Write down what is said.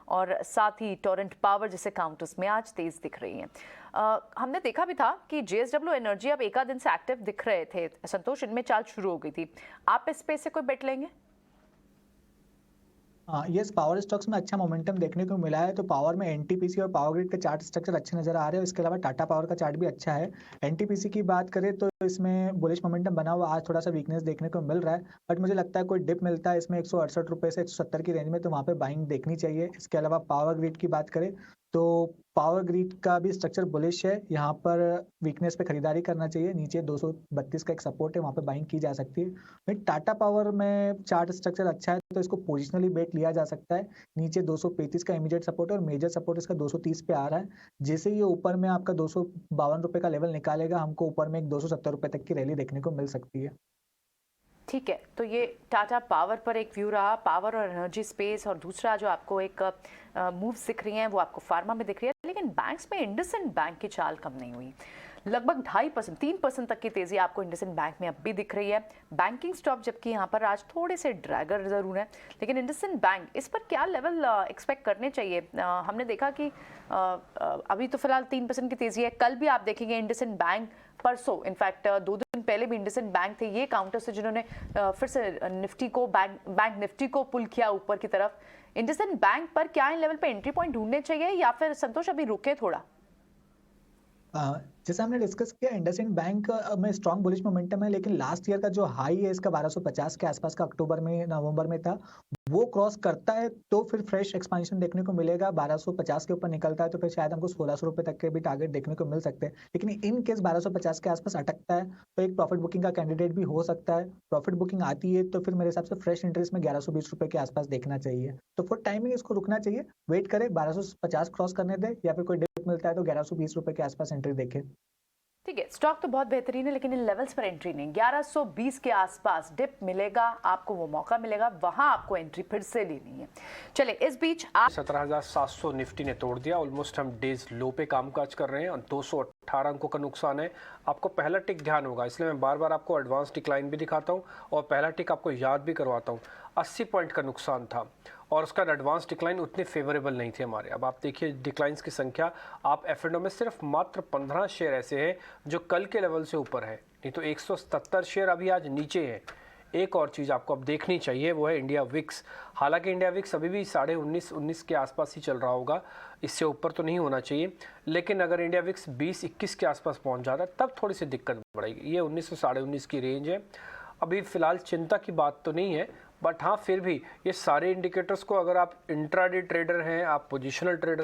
और साथ ही Torrent power जैसे काउंटर्स में आज तेज दिख रही हैं। हमने देखा भी था कि जेएसडब्ल्यू एनर्जी अब एकाध दिन से एक्टिव दिख रहे थे। संतोष, इनमें चाल शुरू हो गई थी, आप इस स्पेस से कोई बेट लेंगे? यस, पावर स्टॉक्स में अच्छा मोमेंटम देखने को मिला है। तो पावर में एनटीपीसी और पावर ग्रिड के चार्ट स्ट्रक्चर अच्छे नजर आ रहे हैं। इसके अलावा टाटा पावर का चार्ट भी अच्छा है। एनटीपीसी की बात करें तो इसमें बुलिश मोमेंटम बना हुआ, आज थोड़ा सा वीकनेस देखने को मिल रहा है, बट मुझे लगता है कोई डिप मिलता है इसमें 168 रुपए से 170 की रेंज में, तो वहाँ पे बाइंग देखनी चाहिए। इसके अलावा पावर ग्रिड की बात करें तो पावर ग्रिड का भी स्ट्रक्चर बुलिश है। यहाँ पर वीकनेस पे खरीदारी करना चाहिए। नीचे 232 का एक सपोर्ट है, वहाँ पे बाइंग की जा सकती है। वहीं टाटा पावर में चार्ट स्ट्रक्चर अच्छा है, तो इसको पोजिशनली बेट लिया जा सकता है। नीचे 235 का इमीडिएट सपोर्ट है और मेजर सपोर्ट इसका 230 पे आ रहा है। जैसे ये ऊपर में आपका 252 रुपए का लेवल निकालेगा, हमको ऊपर में एक 270 रुपए तक की रैली देखने को मिल सकती है। ठीक है, तो ये टाटा पावर पर एक व्यू रहा, पावर और एनर्जी स्पेस। और दूसरा जो आपको एक मूव्स दिख रही हैं वो आपको फार्मा में दिख रही है, लेकिन बैंक्स में इंडसइंड बैंक की चाल कम नहीं हुई। लगभग 2.5% 3% तक की तेजी आपको इंडसइंड बैंक में अब भी दिख रही है। बैंकिंग स्टॉक जबकि यहाँ पर आज थोड़े से ड्रैगर जरूर है, लेकिन इंडसइंड बैंक, इस पर क्या लेवल एक्सपेक्ट करने चाहिए? हमने देखा कि अभी तो फिलहाल 3% की तेजी है। कल भी आप देखेंगे इंडसइंड बैंक, परसों इनफैक्ट 2 दिन पहले भी इंडसइंड बैंक थे ये काउंटर से जिन्होंने फिर से निफ्टी को बैंक निफ्टी को पुल किया ऊपर की तरफ। इंडसइंड बैंक पर क्या इन लेवल पे एंट्री पॉइंट ढूंढने चाहिए या फिर संतोष अभी रुके थोड़ा? जैसे हमने डिस्कस किया, इंडसइंड बैंक में स्ट्रॉन्ग बुलिश मोमेंटम है, लेकिन लास्ट ईयर का जो हाई है इसका 1250 के आसपास का अक्टूबर में नवंबर में था, वो क्रॉस करता है तो फिर फ्रेश एक्सपांशन देखने को मिलेगा। 1250 के ऊपर निकलता है तो फिर शायद हमको 1600 रुपए तक के भी टारगेट देखने को मिल सकते हैं। लेकिन इन केस 1250 के आसपास अटकता है तो एक प्रॉफिट बुकिंग का कैंडिडेट भी हो सकता है। प्रॉफिट बुकिंग आती है तो फिर मेरे हिसाब से फ्रेश इंटरेस्ट में 1120 रुपए के आसपास देखना चाहिए। तो फॉर टाइमिंग इसको रुकना चाहिए, वेट करें, 1250 क्रॉस करने दे, या फिर कोई डिप मिलता है तो 1120 रुपए के आसपास एंट्री देखें। ठीक है, स्टॉक तो बहुत बेहतरीन है, लेकिन इन लेवल्स पर एंट्री नहीं। 1120 के आसपास डिप मिलेगा, आपको वो मौका मिलेगा, वहां आपको एंट्री फिर से लेनी है। चले, इस बीच 17,700 निफ्टी ने तोड़ दिया। ऑलमोस्ट हम डेज लो पे कामकाज कर रहे हैं और 218 अंकों का नुकसान है। आपको पहला टिक ध्यान होगा, इसलिए मैं बार बार आपको एडवांस डिक्लाइन भी दिखाता हूँ और पहला टिक आपको याद भी करवाता हूँ। 80 पॉइंट का नुकसान था और उसका एडवांस डिक्लाइन उतने फेवरेबल नहीं थे हमारे। अब आप देखिए डिक्लाइंस की संख्या, आप एफ&ओ में सिर्फ मात्र 15 शेयर ऐसे हैं जो कल के लेवल से ऊपर है, नहीं तो 177 शेयर अभी आज नीचे हैं। एक और चीज़ आपको अब देखनी चाहिए, वो है इंडिया विक्स। हालांकि इंडिया विक्स अभी भी 19.5 के आसपास ही चल रहा होगा, इससे ऊपर तो नहीं होना चाहिए, लेकिन अगर इंडिया विक्स 20-21 के आसपास पहुंच जाता है तब थोड़ी सी दिक्कत बढ़ेगी। ये 19 से 19.5 की रेंज है। अभी फ़िलहाल चिंता की बात तो नहीं है, बट हाँ फिर भी ये सारे इंडिकेटर्स को, अगर आप इंट्राडे ट्रेडर हैं, आप पोजिशनल ट्रेडर